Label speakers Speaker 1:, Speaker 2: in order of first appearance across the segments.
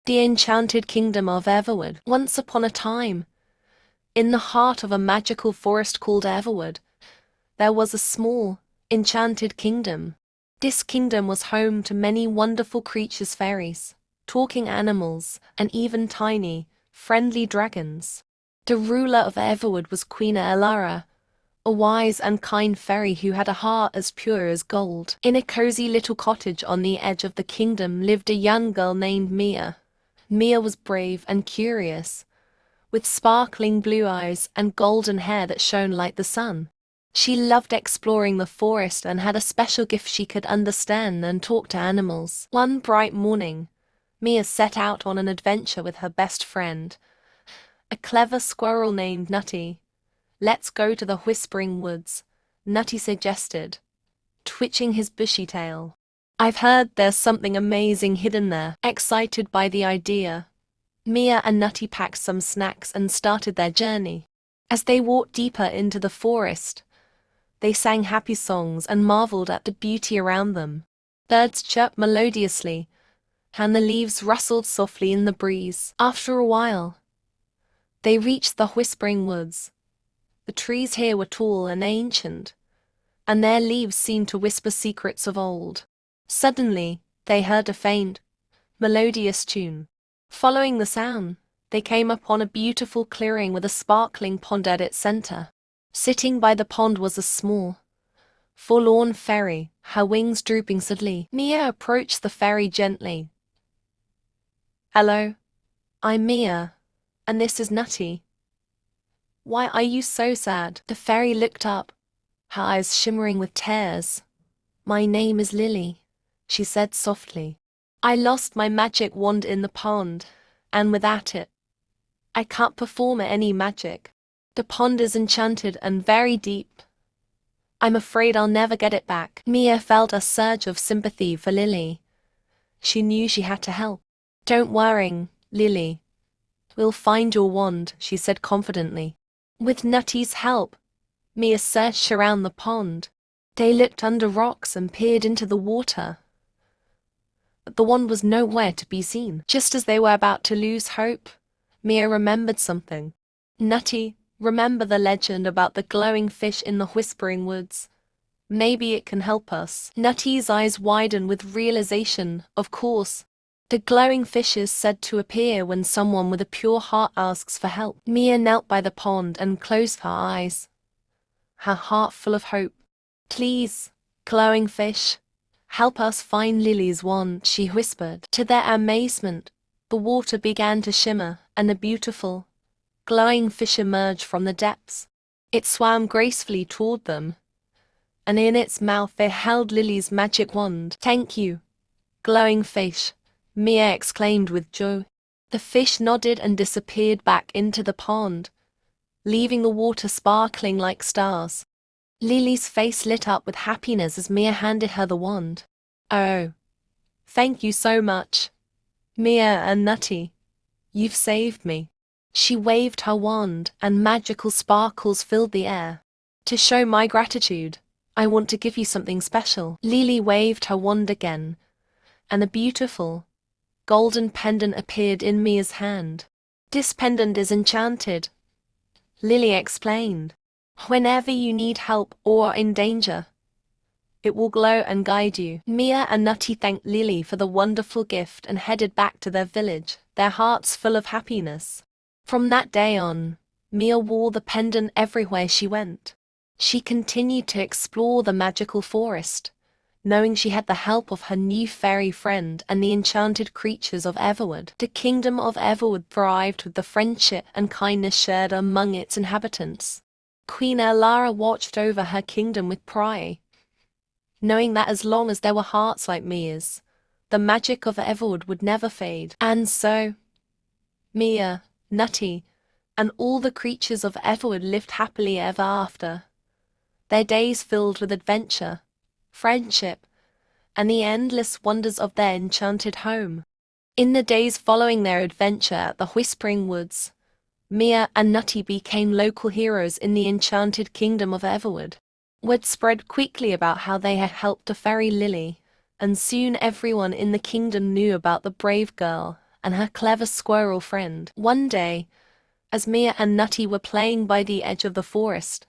Speaker 1: The Enchanted Kingdom of Everwood. Once upon a time, in the heart of a magical forest called Everwood, there was a small, enchanted kingdom. This kingdom was home to many wonderful creatures, fairies, talking animals, and even tiny, friendly dragons. The ruler of Everwood was Queen Elara, a wise and kind fairy who had a heart as pure as gold. In a cozy little cottage on the edge of the kingdom lived a young girl named Mia. Mia was brave and curious, with sparkling blue eyes and golden hair that shone like the sun. She loved exploring the forest and had a special gift: she could understand and talk to animals. One bright morning, Mia set out on an adventure with her best friend, a clever squirrel named Nutty. "Let's go to the Whispering Woods," Nutty suggested, twitching his bushy tail. "I've heard there's something amazing hidden there." Excited by the idea, Mia and Nutty packed some snacks and started their journey. As they walked deeper into the forest, they sang happy songs and marveled at the beauty around them. Birds chirped melodiously, and the leaves rustled softly in the breeze. After a while, they reached the Whispering Woods. The trees here were tall and ancient, and their leaves seemed to whisper secrets of old. Suddenly, they heard a faint, melodious tune. Following the sound, they came upon a beautiful clearing with a sparkling pond at its center. Sitting by the pond was a small, forlorn fairy, her wings drooping sadly. Mia approached the fairy gently. "Hello, I'm Mia, and this is Nutty. Why are you so sad?" The fairy looked up, her eyes shimmering with tears. "My name is Lily," she said softly. "I lost my magic wand in the pond, and without it, I can't perform any magic. The pond is enchanted and very deep. I'm afraid I'll never get it back." Mia felt a surge of sympathy for Lily. She knew she had to help. "Don't worry, Lily. We'll find your wand," she said confidently. With Nutty's help, Mia searched around the pond. They looked under rocks and peered into the water, but the wand was nowhere to be seen. Just as they were about to lose hope, Mia remembered something. "Nutty, remember the legend about the glowing fish in the Whispering Woods? Maybe it can help us." Nutty's eyes widened with realization. Of course. The glowing fish is said to appear when someone with a pure heart asks for help. Mia knelt by the pond and closed her eyes, her heart full of hope. "Please, glowing fish, help us find Lily's wand," she whispered. To their amazement, the water began to shimmer, and a beautiful, glowing fish emerged from the depths. It swam gracefully toward them, and in its mouth it held Lily's magic wand. "Thank you, glowing fish," Mia exclaimed with joy. The fish nodded and disappeared back into the pond, leaving the water sparkling like stars. Lily's face lit up with happiness as Mia handed her the wand. "Oh, thank you so much, Mia and Nutty. You've saved me." She waved her wand, and magical sparkles filled the air. "To show my gratitude, I want to give you something special." Lily waved her wand again, and a beautiful, golden pendant appeared in Mia's hand. "This pendant is enchanted," Lily explained. "Whenever you need help or are in danger, it will glow and guide you." Mia and Nutty thanked Lily for the wonderful gift and headed back to their village, their hearts full of happiness. From that day on, Mia wore the pendant everywhere she went. She continued to explore the magical forest, knowing she had the help of her new fairy friend and the enchanted creatures of Everwood. The kingdom of Everwood thrived with the friendship and kindness shared among its inhabitants. Queen Elara watched over her kingdom with pride, knowing that as long as there were hearts like Mia's, the magic of Everwood would never fade. And so, Mia, Nutty, and all the creatures of Everwood lived happily ever after, their days filled with adventure, friendship, and the endless wonders of their enchanted home. In the days following their adventure at the Whispering Woods, Mia and Nutty became local heroes in the Enchanted Kingdom of Everwood. Word spread quickly about how they had helped the fairy Lily, and soon everyone in the kingdom knew about the brave girl and her clever squirrel friend. One day, as Mia and Nutty were playing by the edge of the forest,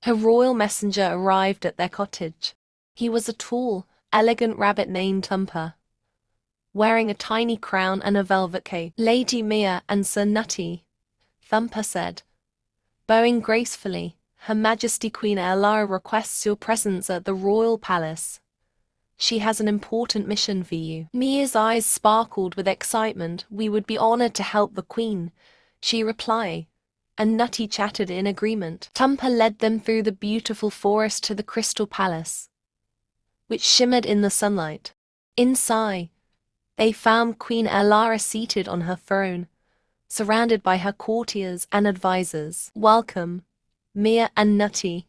Speaker 1: a royal messenger arrived at their cottage. He was a tall, elegant rabbit named Thumper, wearing a tiny crown and a velvet cape. "Lady Mia and Sir Nutty," Thumper said, bowing gracefully, "Her Majesty Queen Elara requests your presence at the royal palace. She has an important mission for you." Mia's eyes sparkled with excitement. "We would be honored to help the Queen," she replied, and Nutty chattered in agreement. Thumper led them through the beautiful forest to the Crystal Palace, which shimmered in the sunlight. Inside, they found Queen Elara seated on her throne, surrounded by her courtiers and advisors. "Welcome, Mia and Nutty,"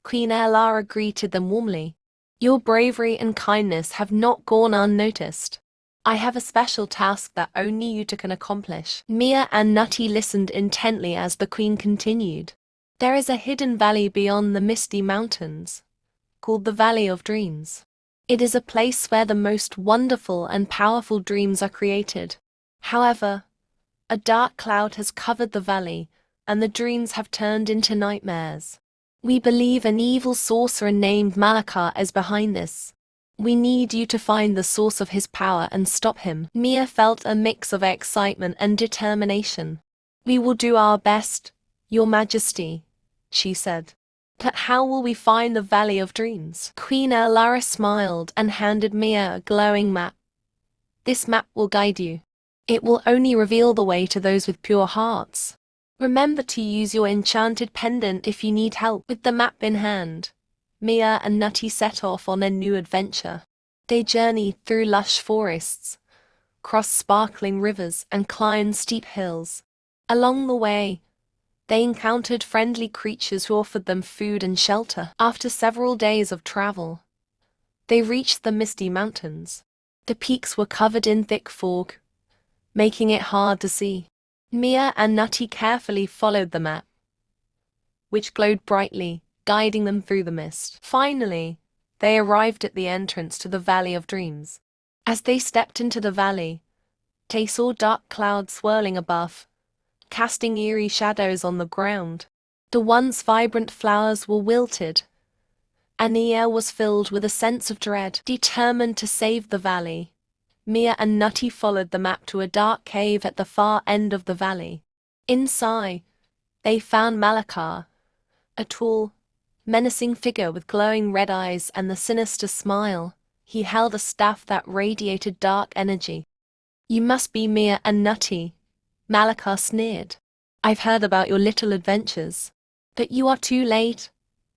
Speaker 1: Queen Elara greeted them warmly. "Your bravery and kindness have not gone unnoticed. I have a special task that only you two can accomplish." Mia and Nutty listened intently as the Queen continued. "There is a hidden valley beyond the misty mountains, called the Valley of Dreams. It is a place where the most wonderful and powerful dreams are created. However, a dark cloud has covered the valley, and the dreams have turned into nightmares. We believe an evil sorcerer named Malakar is behind this. We need you to find the source of his power and stop him." Mia felt a mix of excitement and determination. "We will do our best, Your Majesty," she said. "But how will we find the Valley of Dreams?" Queen Elara smiled and handed Mia a glowing map. "This map will guide you. It will only reveal the way to those with pure hearts. Remember to use your enchanted pendant if you need help." With the map in hand, Mia and Nutty set off on a new adventure. They journeyed through lush forests, crossed sparkling rivers, and climbed steep hills. Along the way, they encountered friendly creatures who offered them food and shelter. After several days of travel, they reached the misty mountains. The peaks were covered in thick fog, making it hard to see. Mia and Nutty carefully followed the map, which glowed brightly, guiding them through the mist. Finally, they arrived at the entrance to the Valley of Dreams. As they stepped into the valley, they saw dark clouds swirling above, casting eerie shadows on the ground. The once vibrant flowers were wilted, and the air was filled with a sense of dread. Determined to save the valley, Mia and Nutty followed the map to a dark cave at the far end of the valley. Inside, they found Malakar, a tall, menacing figure with glowing red eyes and the sinister smile. He held a staff that radiated dark energy. "You must be Mia and Nutty," Malakar sneered. "I've heard about your little adventures. But you are too late.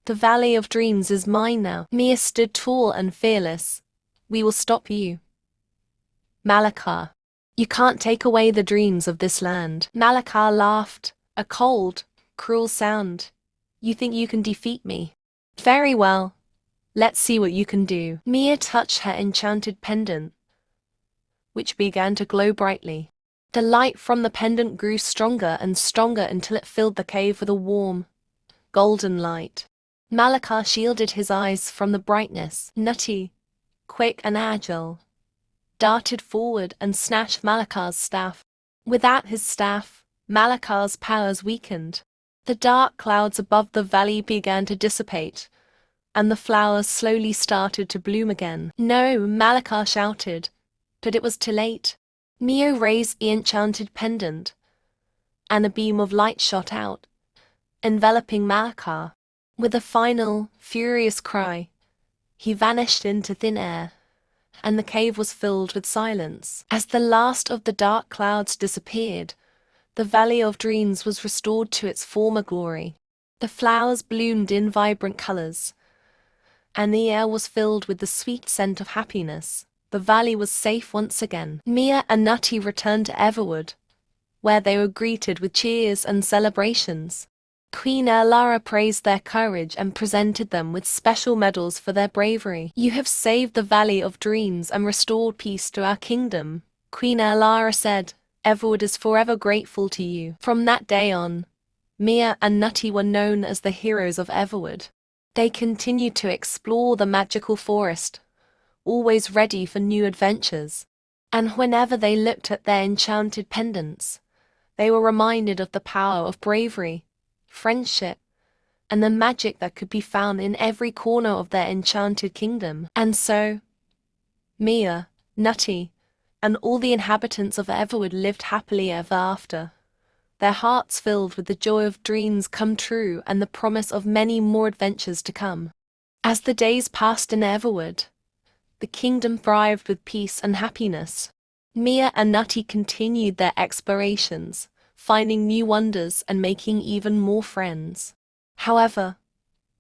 Speaker 1: The Valley of Dreams is mine now." Mia stood tall and fearless. "We will stop you, Malakar. You can't take away the dreams of this land." Malakar laughed, a cold, cruel sound. "You think you can defeat me? Very well. Let's see what you can do." Mia touched her enchanted pendant, which began to glow brightly. The light from the pendant grew stronger and stronger until it filled the cave with a warm, golden light. Malakar shielded his eyes from the brightness. Nutty, quick and agile, darted forward and snatched Malakar's staff. Without his staff, Malakar's powers weakened. The dark clouds above the valley began to dissipate, and the flowers slowly started to bloom again. "No!" Malakar shouted, but it was too late. Mia raised the enchanted pendant, and a beam of light shot out, enveloping Malakar. With a final, furious cry, he vanished into thin air, and the cave was filled with silence. As the last of the dark clouds disappeared, the Valley of Dreams was restored to its former glory. The flowers bloomed in vibrant colors, and the air was filled with the sweet scent of happiness. The valley was safe once again. Mia and Nutty returned to Everwood, where they were greeted with cheers and celebrations. Queen Elara praised their courage and presented them with special medals for their bravery. "You have saved the Valley of Dreams and restored peace to our kingdom," Queen Elara said. "Everwood is forever grateful to you." From that day on, Mia and Nutty were known as the heroes of Everwood. They continued to explore the magical forest, always ready for new adventures. And whenever they looked at their enchanted pendants, they were reminded of the power of bravery, friendship, and the magic that could be found in every corner of their enchanted kingdom. And so, Mia, Nutty, and all the inhabitants of Everwood lived happily ever after, their hearts filled with the joy of dreams come true and the promise of many more adventures to come. As the days passed in Everwood, the kingdom thrived with peace and happiness. Mia and Nutty continued their explorations, finding new wonders and making even more friends. However,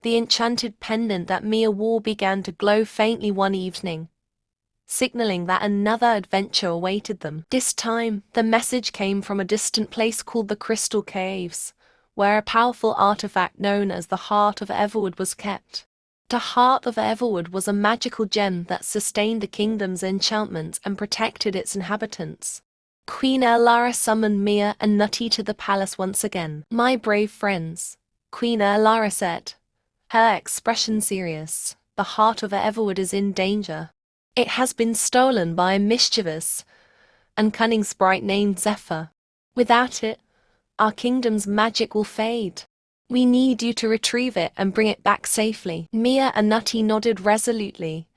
Speaker 1: the enchanted pendant that Mia wore began to glow faintly one evening, signaling that another adventure awaited them. This time, the message came from a distant place called the Crystal Caves, where a powerful artifact known as the Heart of Everwood was kept. The Heart of Everwood was a magical gem that sustained the kingdom's enchantment and protected its inhabitants. Queen Elara summoned Mia and Nutty to the palace once again. "My brave friends," Queen Elara said, her expression serious, "the Heart of Everwood is in danger. It has been stolen by a mischievous and cunning sprite named Zephyr. Without it, our kingdom's magic will fade. We need you to retrieve it and bring it back safely." Mia and Nutty nodded resolutely.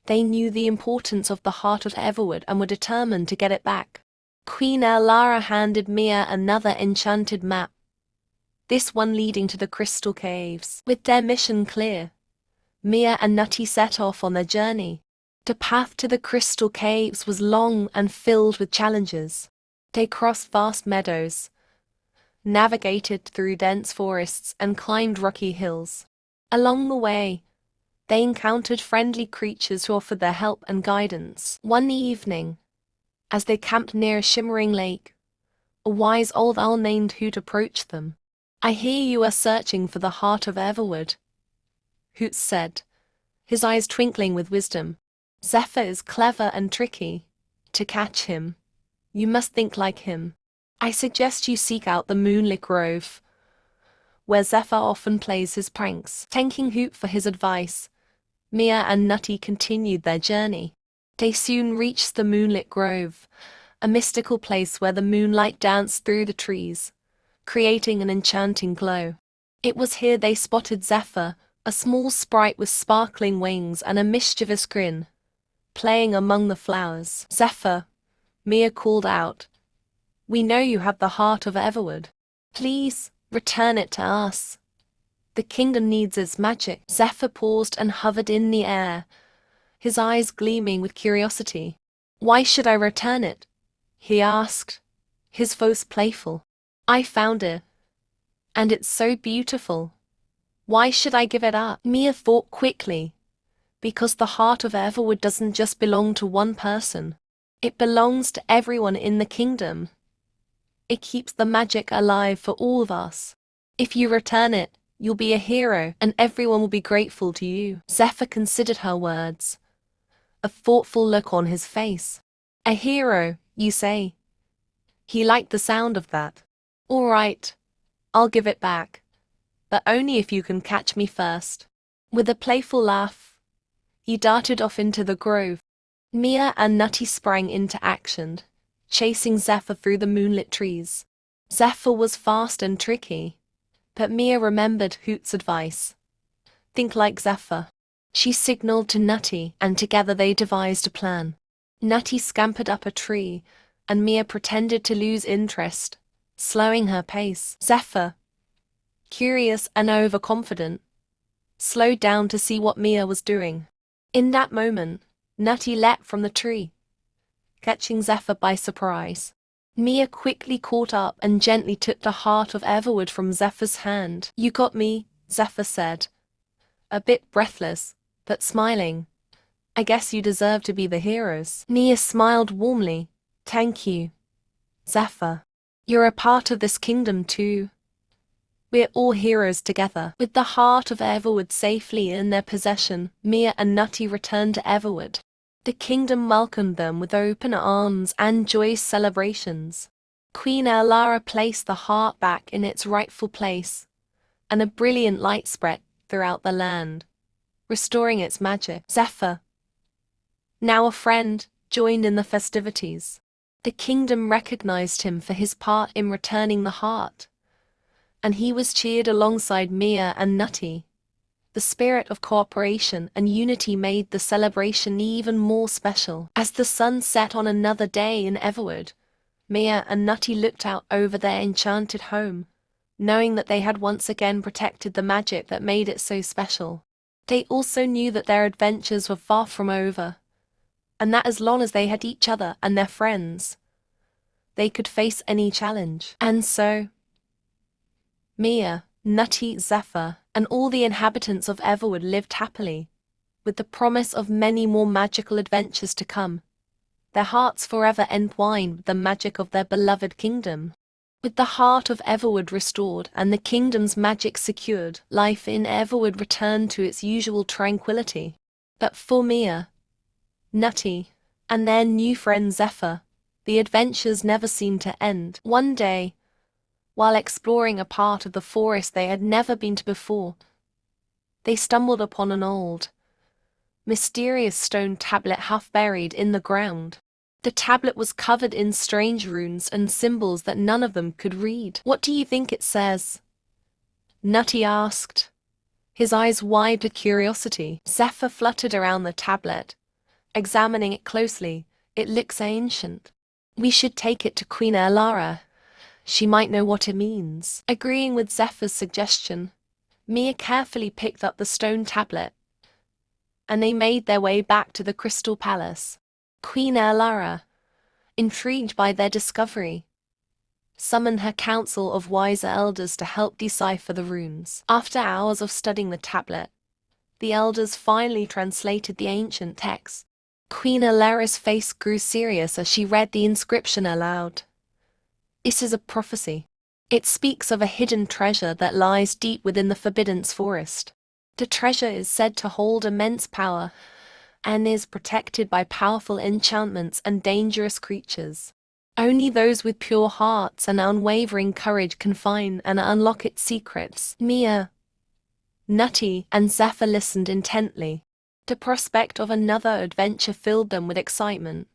Speaker 1: They knew the importance of the Heart of Everwood and were determined to get it back. Queen Elara handed Mia another enchanted map, this one leading to the Crystal Caves. With their mission clear, Mia and Nutty set off on their journey. The path to the Crystal Caves was long and filled with challenges. They crossed vast meadows, navigated through dense forests, and climbed rocky hills. Along the way, they encountered friendly creatures who offered their help and guidance. One evening, as they camped near a shimmering lake, a wise old owl named Hoot approached them. "I hear you are searching for the Heart of Everwood," Hoot said, his eyes twinkling with wisdom. "Zephyr is clever and tricky. To catch him, you must think like him. I suggest you seek out the moonlit grove, where Zephyr often plays his pranks." Thanking Hoot for his advice, Mia and Nutty continued their journey. They soon reached the moonlit grove, a mystical place where the moonlight danced through the trees, creating an enchanting glow. It was here they spotted Zephyr, a small sprite with sparkling wings and a mischievous grin, playing among the flowers. "Zephyr," Mia called out, "we know you have the Heart of Everwood. Please, return it to us. The kingdom needs its magic." Zephyr paused and hovered in the air, his eyes gleaming with curiosity. "Why should I return it?" he asked, his voice playful. "I found it, and it's so beautiful. Why should I give it up?" Mia thought quickly. Because the Heart of Everwood doesn't just belong to one person. It belongs to everyone in the kingdom. It keeps the magic alive for all of us. If you return it, you'll be a hero, and everyone will be grateful to you. Zephyr considered her words, a thoughtful look on his face. "A hero, you say?" He liked the sound of that. "All right, I'll give it back, but only if you can catch me first." With a playful laugh, he darted off into the grove. Mia and Nutty sprang into action, chasing Zephyr through the moonlit trees. Zephyr was fast and tricky, but Mia remembered Hoot's advice. Think like Zephyr. She signaled to Nutty, and together they devised a plan. Nutty scampered up a tree, and Mia pretended to lose interest, slowing her pace. Zephyr, curious and overconfident, slowed down to see what Mia was doing. In that moment, Nutty leapt from the tree, catching Zephyr by surprise. Mia quickly caught up and gently took the Heart of Everwood from Zephyr's hand. "You got me," Zephyr said, a bit breathless, but smiling. "I guess you deserve to be the heroes." Mia smiled warmly. "Thank you, Zephyr. You're a part of this kingdom too. We're all heroes together." With the Heart of Everwood safely in their possession, Mia and Nutty returned to Everwood. The kingdom welcomed them with open arms and joyous celebrations. Queen Elara placed the heart back in its rightful place, and a brilliant light spread throughout the land, restoring its magic. Zephyr, now a friend, joined in the festivities. The kingdom recognized him for his part in returning the heart, and he was cheered alongside Mia and Nutty. The spirit of cooperation and unity made the celebration even more special. As the sun set on another day in Everwood, Mia and Nutty looked out over their enchanted home, knowing that they had once again protected the magic that made it so special. They also knew that their adventures were far from over, and that as long as they had each other and their friends, they could face any challenge. And so, Mia, Nutty, Zephyr, and all the inhabitants of Everwood lived happily, with the promise of many more magical adventures to come, their hearts forever entwined with the magic of their beloved kingdom. With the heart of Everwood restored and the kingdom's magic secured, life in Everwood returned to its usual tranquility. But for Mia, Nutty, and their new friend Zephyr, the adventures never seemed to end. One day, while exploring a part of the forest they had never been to before, they stumbled upon an old, mysterious stone tablet half buried in the ground. The tablet was covered in strange runes and symbols that none of them could read. "What do you think it says?" Nutty asked, his eyes wide with curiosity. Zephyr fluttered around the tablet, examining it closely. "It looks ancient. We should take it to Queen Elara. She might know what it means." Agreeing with Zephyr's suggestion, Mia carefully picked up the stone tablet, and they made their way back to the Crystal Palace. Queen Elara, intrigued by their discovery, summoned her council of wiser elders to help decipher the runes. After hours of studying the tablet, the elders finally translated the ancient text. Queen Elara's face grew serious as she read the inscription aloud. "This is a prophecy. It speaks of a hidden treasure that lies deep within the Forbidden's forest. The treasure is said to hold immense power and is protected by powerful enchantments and dangerous creatures. Only those with pure hearts and unwavering courage can find and unlock its secrets." Mia, Nutty, and Zephyr listened intently. The prospect of another adventure filled them with excitement,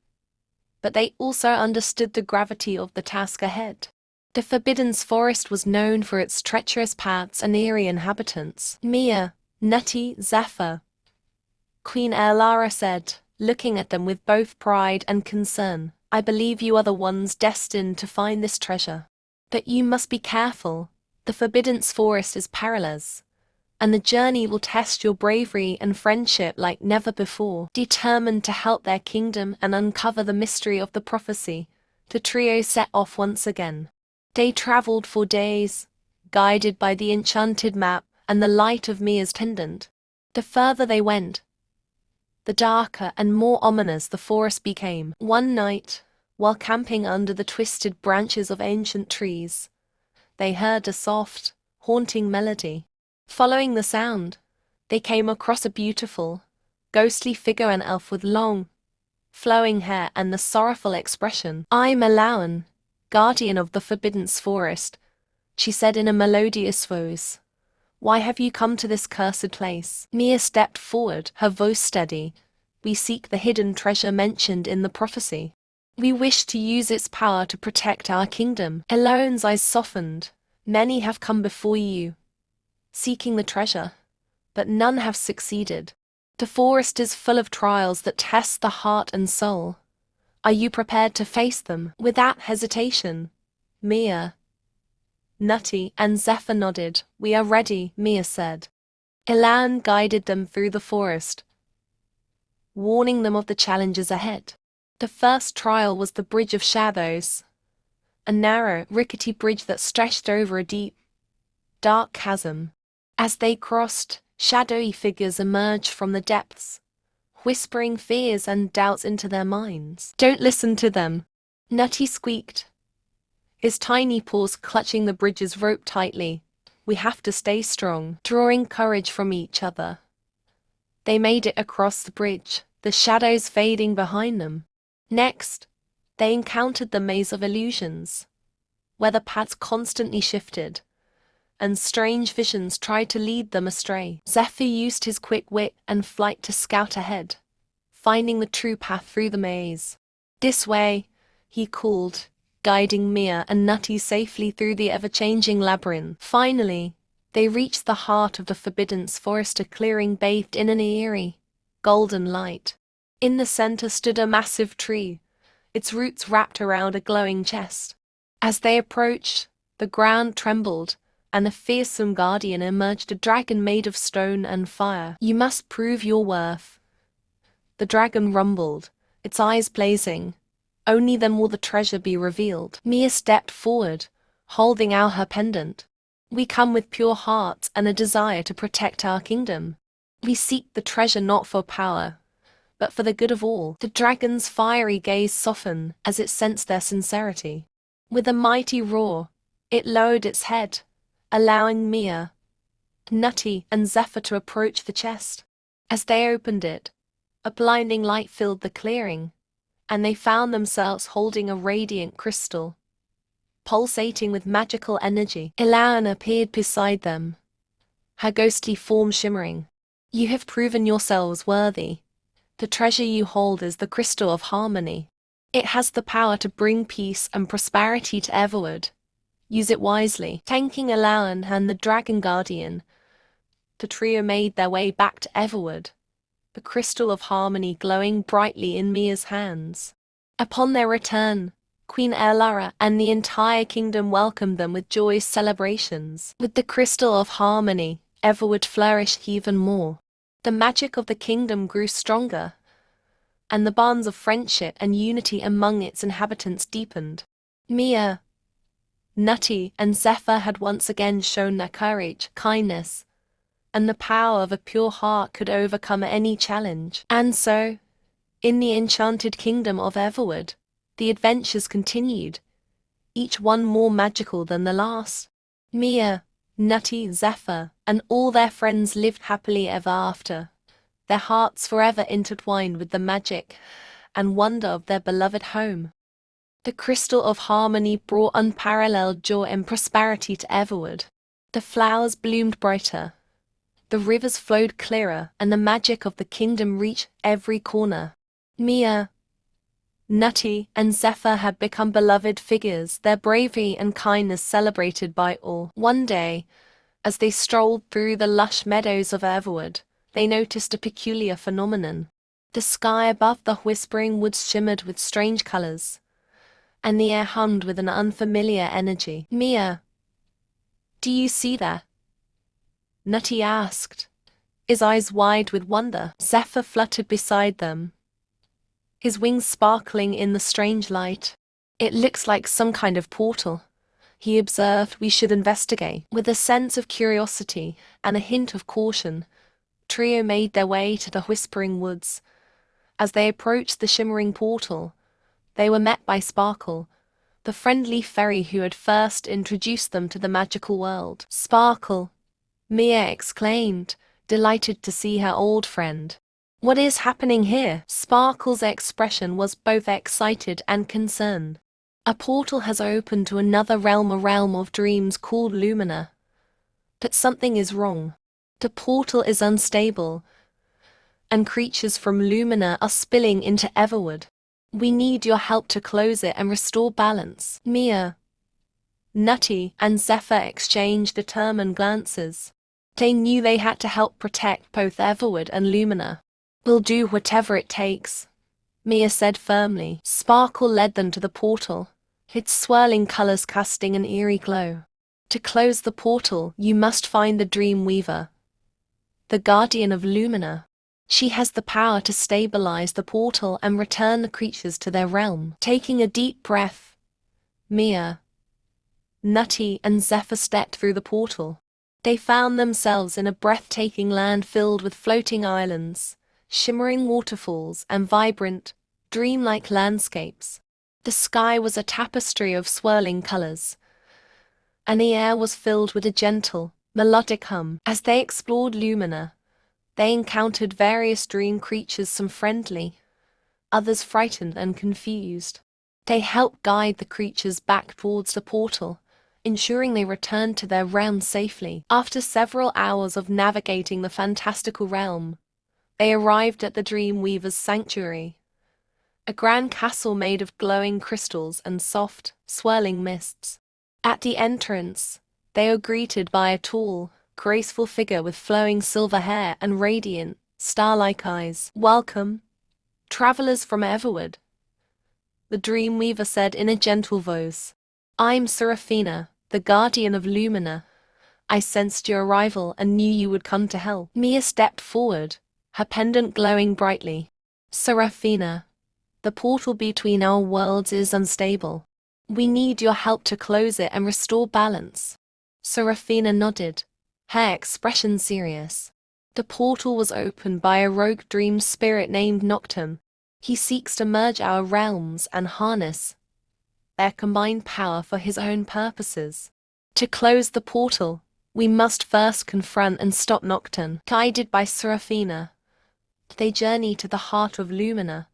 Speaker 1: but they also understood the gravity of the task ahead. The Forbidden's forest was known for its treacherous paths and eerie inhabitants. "Mia, Nutty, Zephyr," Queen Elara said, looking at them with both pride and concern, "I believe you are the ones destined to find this treasure. But you must be careful. The Forbidden's forest is perilous, and the journey will test your bravery and friendship like never before." Determined to help their kingdom and uncover the mystery of the prophecy, the trio set off once again. They traveled for days, guided by the enchanted map and the light of Mia's pendant. The further they went, the darker and more ominous the forest became. One night, while camping under the twisted branches of ancient trees, they heard a soft, haunting melody. Following the sound, they came across a beautiful, ghostly figure, an elf with long, flowing hair and the sorrowful expression. "I'm Alaun, guardian of the Forbidden's forest," she said in a melodious voice. "Why have you come to this cursed place?" Mia stepped forward, her voice steady. "We seek the hidden treasure mentioned in the prophecy. We wish to use its power to protect our kingdom." Alaun's eyes softened. "Many have come before you, seeking the treasure, but none have succeeded. The forest is full of trials that test the heart and soul. Are you prepared to face them?" Without hesitation, Mia, Nutty, and Zephyr nodded. "We are ready," Mia said. Alaun guided them through the forest, warning them of the challenges ahead. The first trial was the Bridge of Shadows, a narrow, rickety bridge that stretched over a deep, dark chasm. As they crossed, shadowy figures emerged from the depths, whispering fears and doubts into their minds. "Don't listen to them," Nutty squeaked, his tiny paws clutching the bridge's rope tightly. "We have to stay strong." Drawing courage from each other, they made it across the bridge, the shadows fading behind them. Next, they encountered the maze of illusions, where the paths constantly shifted, and strange visions tried to lead them astray. Zephyr used his quick wit and flight to scout ahead, finding the true path through the maze. This way, he called, guiding Mia and Nutty safely through the ever-changing labyrinth. Finally, they reached the heart of the forbidden forest, a clearing bathed in an eerie, golden light. In the center stood a massive tree, its roots wrapped around a glowing chest. As they approached, the ground trembled, and a fearsome guardian emerged, a dragon made of stone and fire. "You must prove your worth," the dragon rumbled, its eyes blazing. "Only then will the treasure be revealed." Mia stepped forward, holding out her pendant. "We come with pure hearts and a desire to protect our kingdom. We seek the treasure not for power, but for the good of all." The dragon's fiery gaze softened as it sensed their sincerity. With a mighty roar, it lowered its head, allowing Mia, Nutty, and Zephyr to approach the chest. As they opened it, a blinding light filled the clearing, and they found themselves holding a radiant crystal, pulsating with magical energy. Ilan appeared beside them, her ghostly form shimmering. "You have proven yourselves worthy. The treasure you hold is the crystal of harmony. It has the power to bring peace and prosperity to Everwood. Use it wisely." Thanking Ilan and the Dragon Guardian, the trio made their way back to Everwood, the crystal of harmony glowing brightly in Mia's hands. Upon their return, Queen Elara and the entire kingdom welcomed them with joyous celebrations. With the crystal of harmony, Everwood flourished even more. The magic of the kingdom grew stronger, and the bonds of friendship and unity among its inhabitants deepened. Mia, Nutty, and Zephyr had once again shown their courage, kindness, and the power of a pure heart could overcome any challenge. And so, in the Enchanted Kingdom of Everwood, the adventures continued, each one more magical than the last. Mia, Nutty, Zephyr, and all their friends lived happily ever after, their hearts forever intertwined with the magic and wonder of their beloved home. The crystal of harmony brought unparalleled joy and prosperity to Everwood. The flowers bloomed brighter, the rivers flowed clearer, and the magic of the kingdom reached every corner. Mia, Nutty, and Zephyr had become beloved figures, their bravery and kindness celebrated by all. One day, as they strolled through the lush meadows of Everwood, they noticed a peculiar phenomenon. The sky above the whispering woods shimmered with strange colors, and the air hummed with an unfamiliar energy. "Mia, do you see that?" Nutty asked, his eyes wide with wonder. Zephyr fluttered beside them, his wings sparkling in the strange light. "It looks like some kind of portal," he observed. "We should investigate." With a sense of curiosity and a hint of caution, trio made their way to the whispering woods. As they approached the shimmering portal, they were met by Sparkle, the friendly fairy who had first introduced them to the magical world. "Sparkle," Mia exclaimed, delighted to see her old friend. "What is happening here?" Sparkle's expression was both excited and concerned. "A portal has opened to another realm, a realm of dreams called Lumina. But something is wrong. The portal is unstable, and creatures from Lumina are spilling into Everwood. We need your help to close it and restore balance." Mia, Nutty, and Zephyr exchanged determined glances. They knew they had to help protect both Everwood and Lumina. "We'll do whatever it takes," Mia said firmly. Sparkle led them to the portal, its swirling colors casting an eerie glow. "To close the portal, you must find the Dream Weaver, the guardian of Lumina. She has the power to stabilize the portal and return the creatures to their realm." Taking a deep breath, Mia, Nutty, and Zephyr stepped through the portal. They found themselves in a breathtaking land filled with floating islands, shimmering waterfalls, and vibrant, dreamlike landscapes. The sky was a tapestry of swirling colors, and the air was filled with a gentle, melodic hum. As they explored Lumina, they encountered various dream creatures, some friendly, others frightened and confused. They helped guide the creatures back towards the portal, ensuring they returned to their realm safely. After several hours of navigating the fantastical realm, they arrived at the Dream Weaver's sanctuary, a grand castle made of glowing crystals and soft, swirling mists. At the entrance, they are greeted by a tall, graceful figure with flowing silver hair and radiant, star-like eyes. "Welcome, travelers from Everwood," the dream weaver said in a gentle voice. "I'm Seraphina, the guardian of Lumina. I sensed your arrival and knew you would come to help." Mia stepped forward, her pendant glowing brightly. "Seraphina, the portal between our worlds is unstable. We need your help to close it and restore balance." Seraphina nodded, her expression serious. "The portal was opened by a rogue dream spirit named Nocturne. He seeks to merge our realms and harness their combined power for his own purposes. To close the portal, we must first confront and stop Nocturne." Guided by Seraphina, they journey to the heart of Lumina,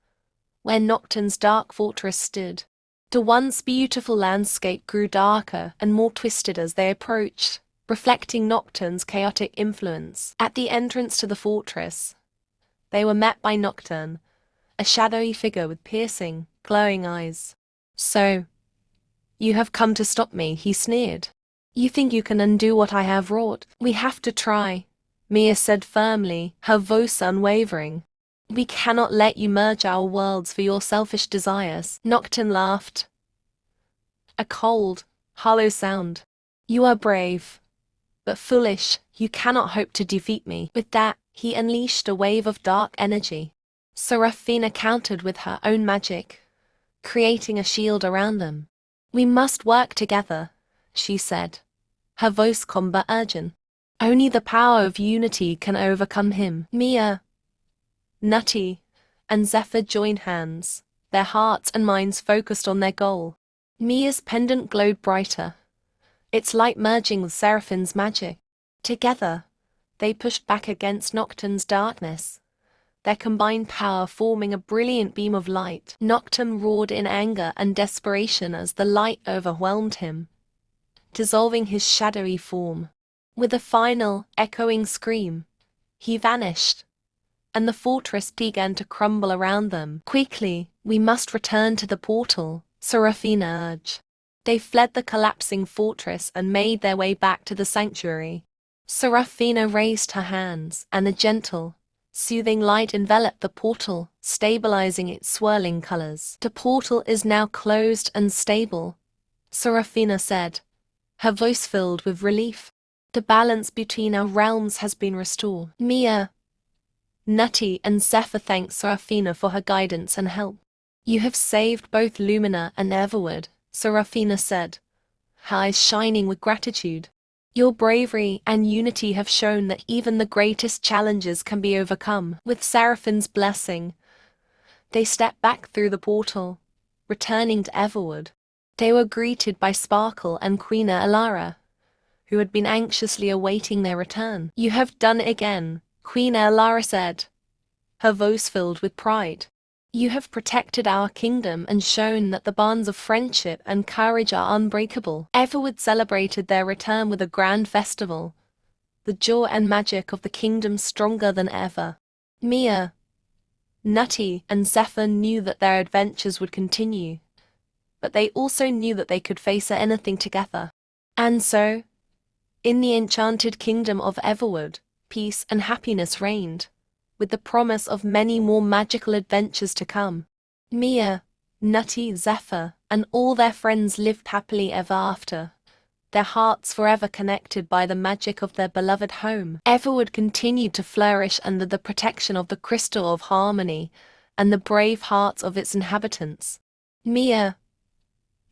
Speaker 1: where Nocturne's dark fortress stood. The once beautiful landscape grew darker and more twisted as they approached, reflecting Nocturne's chaotic influence. At the entrance to the fortress, they were met by Nocturne, a shadowy figure with piercing, glowing eyes. "So, you have come to stop me," he sneered. "You think you can undo what I have wrought?" "We have to try," Mia said firmly, her voice unwavering. "We cannot let you merge our worlds for your selfish desires." Nocturne laughed, a cold, hollow sound. "You are brave, but foolish. You cannot hope to defeat me." With that, he unleashed a wave of dark energy. Seraphina countered with her own magic, creating a shield around them. "We must work together," she said, her voice calm but urgent. "Only the power of unity can overcome him." Mia, Nutty, and Zephyr joined hands, their hearts and minds focused on their goal. Mia's pendant glowed brighter, its light merging with Seraphine's magic. Together, they pushed back against Nocturne's darkness, their combined power forming a brilliant beam of light. Nocturne roared in anger and desperation as the light overwhelmed him, dissolving his shadowy form. With a final, echoing scream, he vanished, and the fortress began to crumble around them. "Quickly, we must return to the portal," Seraphina urged. They fled the collapsing fortress and made their way back to the sanctuary. Seraphina raised her hands, and a gentle, soothing light enveloped the portal, stabilizing its swirling colors. "The portal is now closed and stable," Seraphina said, her voice filled with relief. "The balance between our realms has been restored." Mia, Nutty, and Zephyr thanked Seraphina for her guidance and help. "You have saved both Lumina and Everwood," Seraphina said, her eyes shining with gratitude. "Your bravery and unity have shown that even the greatest challenges can be overcome." With Seraphine's blessing, they stepped back through the portal, returning to Everwood. They were greeted by Sparkle and Queen Elara, who had been anxiously awaiting their return. "You have done it again," Queen Elara said, her voice filled with pride. "You have protected our kingdom and shown that the bonds of friendship and courage are unbreakable." Everwood celebrated their return with a grand festival, the joy and magic of the kingdom stronger than ever. Mia, Nutty, and Zephyr knew that their adventures would continue, but they also knew that they could face anything together. And so, in the Enchanted Kingdom of Everwood, peace and happiness reigned, with the promise of many more magical adventures to come. Mia, Nutty, Zephyr, and all their friends lived happily ever after, their hearts forever connected by the magic of their beloved home. Everwood continued to flourish under the protection of the Crystal of Harmony and the brave hearts of its inhabitants. Mia,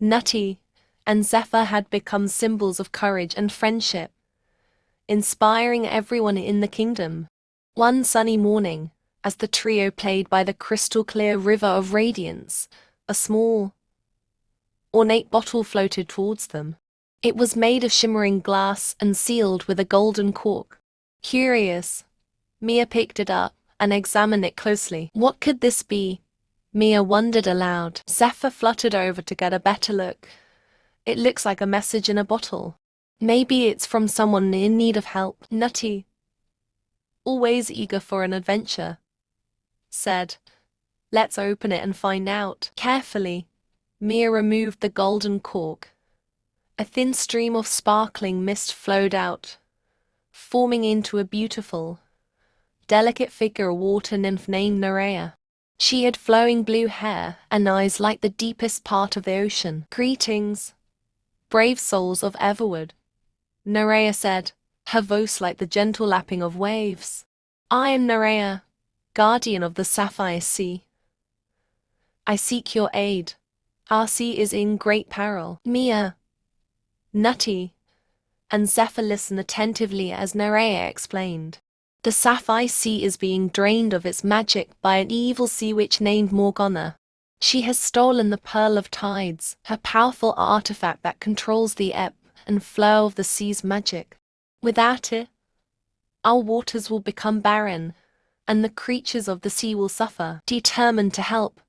Speaker 1: Nutty, and Zephyr had become symbols of courage and friendship, inspiring everyone in the kingdom. One sunny morning, as the trio played by the crystal-clear river of radiance, a small, ornate bottle floated towards them. It was made of shimmering glass and sealed with a golden cork. Curious, Mia picked it up and examined it closely. What could this be? Mia wondered aloud. Zephyr fluttered over to get a better look. It looks like a message in a bottle. Maybe it's from someone in need of help. Nutty, always eager for an adventure, said, Let's open it and find out. Carefully, Mia removed the golden cork. A thin stream of sparkling mist flowed out, forming into a beautiful, delicate figure water nymph named Nerea. She had flowing blue hair and eyes like the deepest part of the ocean. "Greetings, brave souls of Everwood," Nerea said, her voice like the gentle lapping of waves. "I am Nerea, guardian of the sapphire sea. I seek your aid. Our sea is in great peril." Mia, Nutty, and Zephyr listened attentively as Nerea explained. "The sapphire sea is being drained of its magic by an evil sea witch named Morgana. She has stolen the Pearl of Tides, her powerful artifact that controls the ebb and flow of the sea's magic. Without it, our waters will become barren, and the creatures of the sea will suffer." Determined to help,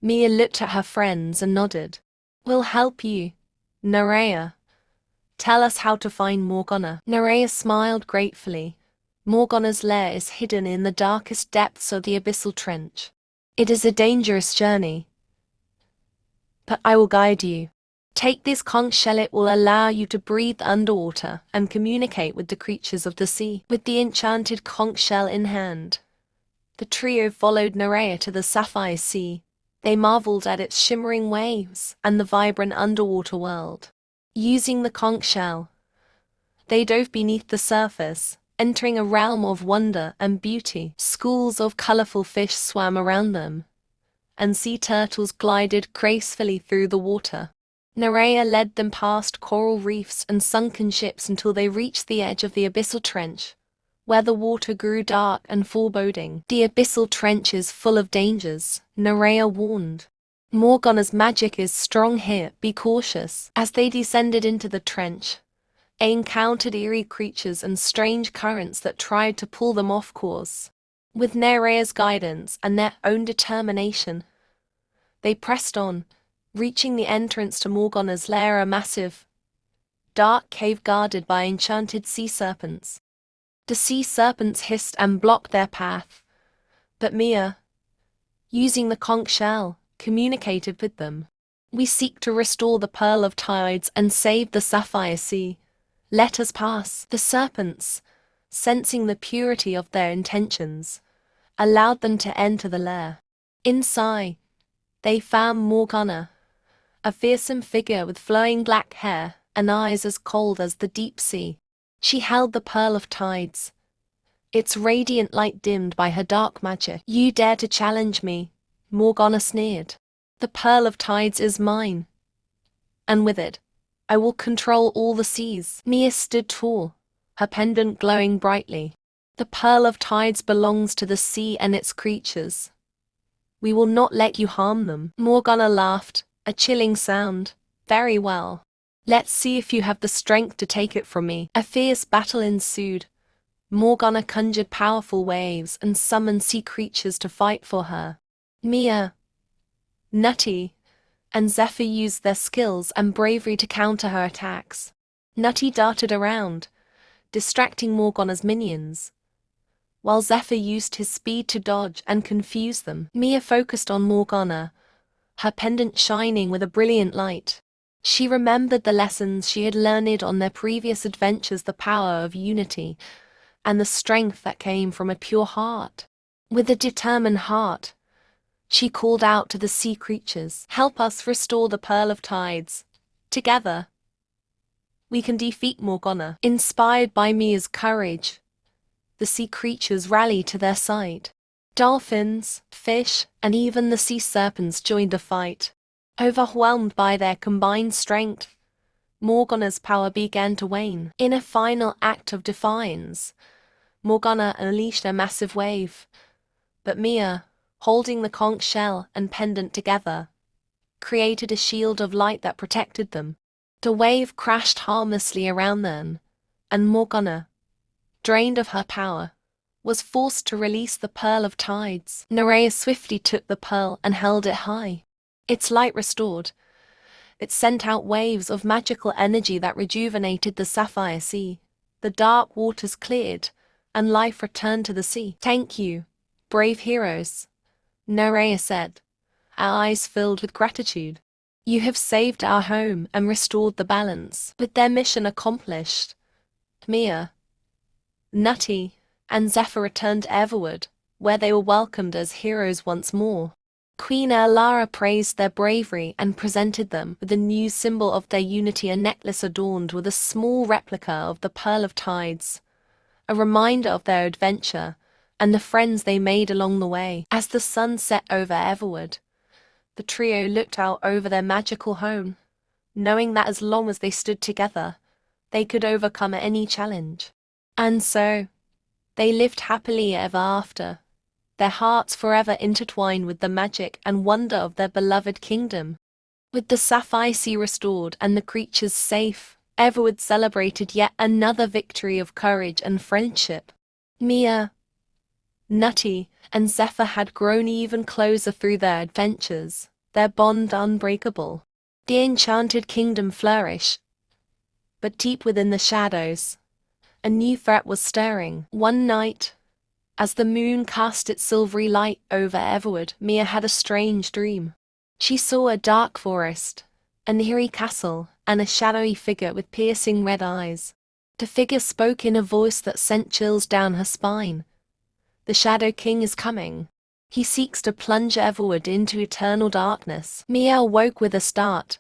Speaker 1: Mia looked at her friends and nodded. "We'll help you, Nerea. Tell us how to find Morgana." Nerea smiled gratefully. "Morgana's lair is hidden in the darkest depths of the abyssal trench. It is a dangerous journey, but I will guide you. Take this conch shell. It will allow you to breathe underwater and communicate with the creatures of the sea." With the enchanted conch shell in hand, the trio followed Nerea to the sapphire sea. They marveled at its shimmering waves and the vibrant underwater world. Using the conch shell, they dove beneath the surface, entering a realm of wonder and beauty. Schools of colorful fish swam around them, and sea turtles glided gracefully through the water. Nerea led them past coral reefs and sunken ships until they reached the edge of the abyssal trench, where the water grew dark and foreboding. "The abyssal trench is full of dangers," Nerea warned. "Morgana's magic is strong here, be cautious." As they descended into the trench, they encountered eerie creatures and strange currents that tried to pull them off course. With Nerea's guidance and their own determination, they pressed on, reaching the entrance to Morgana's lair, a massive, dark cave guarded by enchanted sea serpents. The sea serpents hissed and blocked their path, but Mia, using the conch shell, communicated with them. "We seek to restore the Pearl of Tides and save the Sapphire Sea. Let us pass." The serpents, sensing the purity of their intentions, allowed them to enter the lair. Inside, they found Morgana, a fearsome figure with flowing black hair and eyes as cold as the deep sea. She held the Pearl of Tides, its radiant light dimmed by her dark magic. "You dare to challenge me?" Morgana sneered. "The Pearl of Tides is mine, and with it, I will control all the seas." Mia stood tall, her pendant glowing brightly. "The Pearl of Tides belongs to the sea and its creatures. We will not let you harm them." Morgana laughed, a chilling sound. "Very well. Let's see if you have the strength to take it from me." A fierce battle ensued. Morgana conjured powerful waves and summoned sea creatures to fight for her. Mia, Nutty, and Zephyr used their skills and bravery to counter her attacks. Nutty darted around, distracting Morgana's minions, while Zephyr used his speed to dodge and confuse them. Mia focused on Morgana, her pendant shining with a brilliant light. She remembered the lessons she had learned on their previous adventures, the power of unity, and the strength that came from a pure heart. With a determined heart, she called out to the sea creatures, "Help us restore the Pearl of Tides. Together, we can defeat Morgana." Inspired by Mia's courage, the sea creatures rallied to their side. Dolphins, fish, and even the sea serpents joined the fight. Overwhelmed by their combined strength, Morgana's power began to wane. In a final act of defiance, Morgana unleashed a massive wave, but Mia, holding the conch shell and pendant together, created a shield of light that protected them. The wave crashed harmlessly around them, and Morgana, drained of her power, was forced to release the Pearl of Tides. Nerea swiftly took the pearl and held it high. Its light restored, it sent out waves of magical energy that rejuvenated the sapphire sea. The dark waters cleared, and life returned to the sea. "Thank you, brave heroes," Nerea said, our eyes filled with gratitude. You have saved our home and restored the balance. With their mission accomplished, Mia, Nutty, and Zephyr returned to Everwood, where they were welcomed as heroes once more. Queen Lara praised their bravery and presented them with a new symbol of their unity, a necklace adorned with a small replica of the Pearl of Tides, a reminder of their adventure and the friends they made along the way. As the sun set over Everwood, the trio looked out over their magical home, knowing that as long as they stood together, they could overcome any challenge. And so, they lived happily ever after, their hearts forever intertwined with the magic and wonder of their beloved kingdom. With the sapphire sea restored and the creatures safe, Everwood celebrated yet another victory of courage and friendship. Mia, Nutty, and Zephyr had grown even closer through their adventures, their bond unbreakable. The Enchanted Kingdom flourished, but deep within the shadows, a new threat was stirring. One night, as the moon cast its silvery light over Everwood, Mia had a strange dream. She saw a dark forest, an eerie castle, and a shadowy figure with piercing red eyes. The figure spoke in a voice that sent chills down her spine. The Shadow King is coming. He seeks to plunge Everwood into eternal darkness. Mia awoke with a start,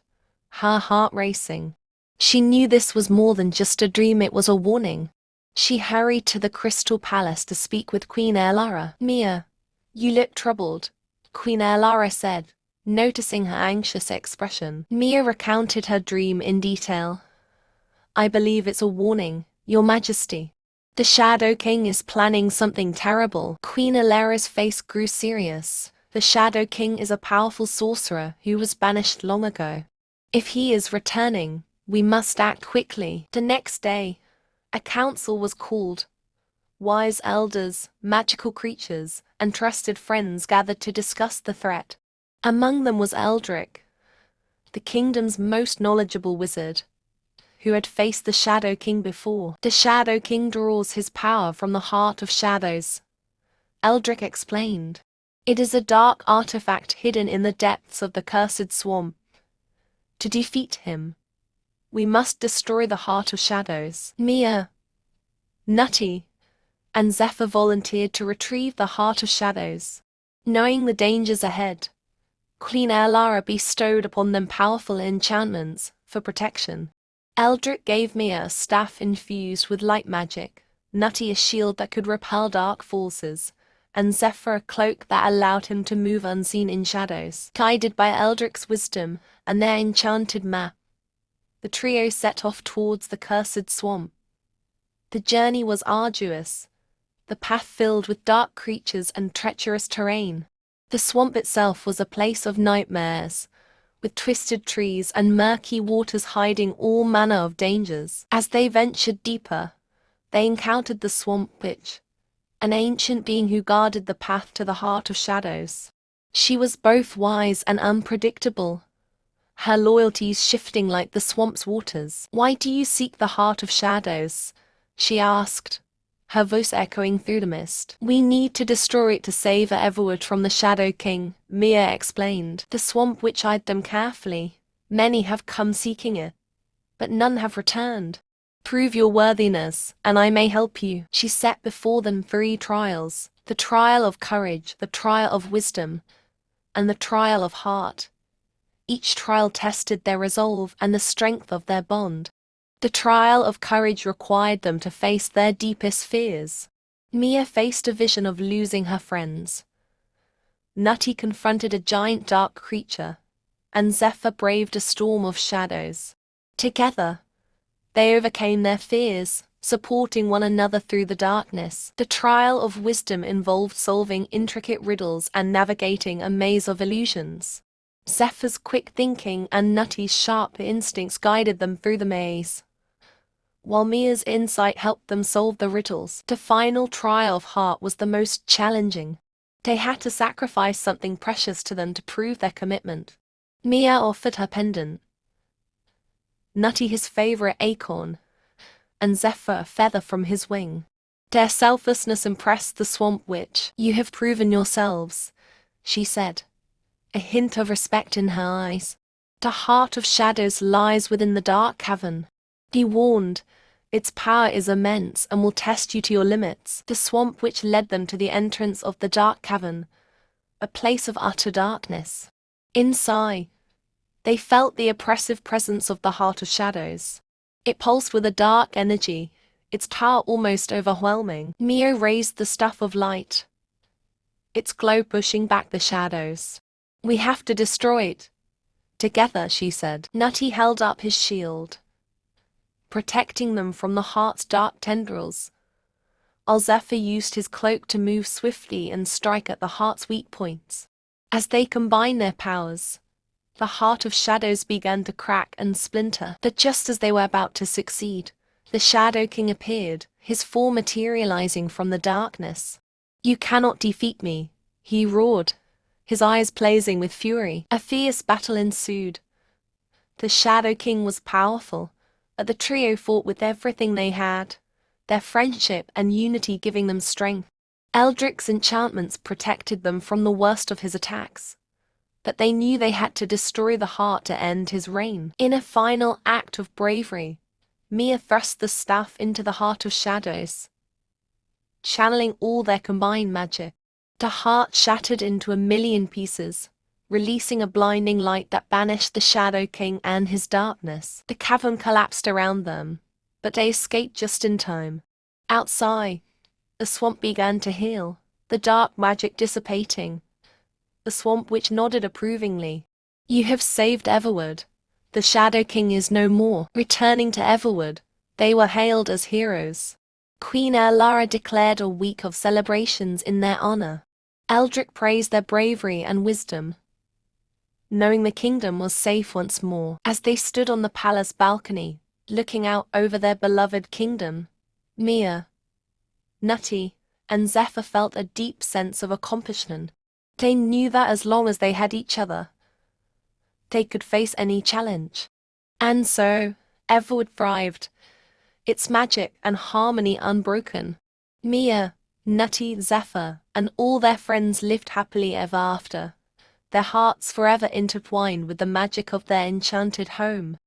Speaker 1: her heart racing. She knew this was more than just a dream, it was a warning. She hurried to the Crystal Palace to speak with Queen Lara. Mia, you look troubled, Queen Lara said, noticing her anxious expression. Mia recounted her dream in detail. I believe it's a warning, Your Majesty. The Shadow King is planning something terrible. Queen Alara's face grew serious. The Shadow King is a powerful sorcerer who was banished long ago. If he is returning, we must act quickly. The next day, a council was called. Wise elders, magical creatures, and trusted friends gathered to discuss the threat. Among them was Eldrick, the kingdom's most knowledgeable wizard, who had faced the Shadow King before. The Shadow King draws his power from the heart of shadows, Eldrick explained. It is a dark artifact hidden in the depths of the cursed swamp. To defeat him, we must destroy the heart of shadows. Mia, Nutty, and Zephyr volunteered to retrieve the heart of shadows. Knowing the dangers ahead, Queen Lara bestowed upon them powerful enchantments for protection. Eldrick gave Mia a staff infused with light magic, Nutty a shield that could repel dark forces, and Zephyr a cloak that allowed him to move unseen in shadows. Guided by Eldrick's wisdom and their enchanted map, the trio set off towards the cursed swamp. The journey was arduous, the path filled with dark creatures and treacherous terrain. The swamp itself was a place of nightmares, with twisted trees and murky waters hiding all manner of dangers. As they ventured deeper, they encountered the swamp witch, an ancient being who guarded the path to the heart of shadows. She was both wise and unpredictable, her loyalties shifting like the swamp's waters. Why do you seek the heart of shadows? She asked, her voice echoing through the mist. We need to destroy it to save Everwood from the Shadow King, Mia explained. The swamp witch eyed them carefully. Many have come seeking it, but none have returned. Prove your worthiness, and I may help you. She set before them 3 trials, the trial of courage, the trial of wisdom, and the trial of heart. Each trial tested their resolve and the strength of their bond. The trial of courage required them to face their deepest fears. Mia faced a vision of losing her friends. Nutty confronted a giant dark creature, and Zephyr braved a storm of shadows. Together, they overcame their fears, supporting one another through the darkness. The trial of wisdom involved solving intricate riddles and navigating a maze of illusions. Zephyr's quick thinking and Nutty's sharp instincts guided them through the maze, while Mia's insight helped them solve the riddles. The final trial of heart was the most challenging. They had to sacrifice something precious to them to prove their commitment. Mia offered her pendant, Nutty his favorite acorn, and Zephyr a feather from his wing. Their selflessness impressed the swamp witch. You have proven yourselves, she said, a hint of respect in her eyes. The heart of shadows lies within the dark cavern. Be warned, its power is immense and will test you to your limits. The swamp which led them to the entrance of the dark cavern, a place of utter darkness. Inside, they felt the oppressive presence of the heart of shadows. It pulsed with a dark energy, its power almost overwhelming. Mia raised the staff of light, its glow pushing back the shadows. We have to destroy it. Together, she said. Nutty held up his shield, protecting them from the heart's dark tendrils. Zephyr used his cloak to move swiftly and strike at the heart's weak points. As they combined their powers, the heart of shadows began to crack and splinter. But just as they were about to succeed, the Shadow King appeared, his form materializing from the darkness. You cannot defeat me, he roared, his eyes blazing with fury. A fierce battle ensued. The Shadow King was powerful, but the trio fought with everything they had, their friendship and unity giving them strength. Eldric's enchantments protected them from the worst of his attacks, but they knew they had to destroy the heart to end his reign. In a final act of bravery, Mia thrust the staff into the heart of shadows, channeling all their combined magic. The heart shattered into a million pieces, releasing a blinding light that banished the Shadow King and his darkness. The cavern collapsed around them, but they escaped just in time. Outside, the swamp began to heal, the dark magic dissipating. The swamp which nodded approvingly. You have saved Everwood. The Shadow King is no more. Returning to Everwood, they were hailed as heroes. Queen Lara declared a week of celebrations in their honor. Eldric praised their bravery and wisdom, knowing the kingdom was safe once more. As they stood on the palace balcony, looking out over their beloved kingdom, Mia, Nutty, and Zephyr felt a deep sense of accomplishment. They knew that as long as they had each other, they could face any challenge. And so, Everwood thrived, its magic and harmony unbroken. Mia, Nutty, Zephyr, and all their friends lived happily ever after, their hearts forever intertwined with the magic of their enchanted home.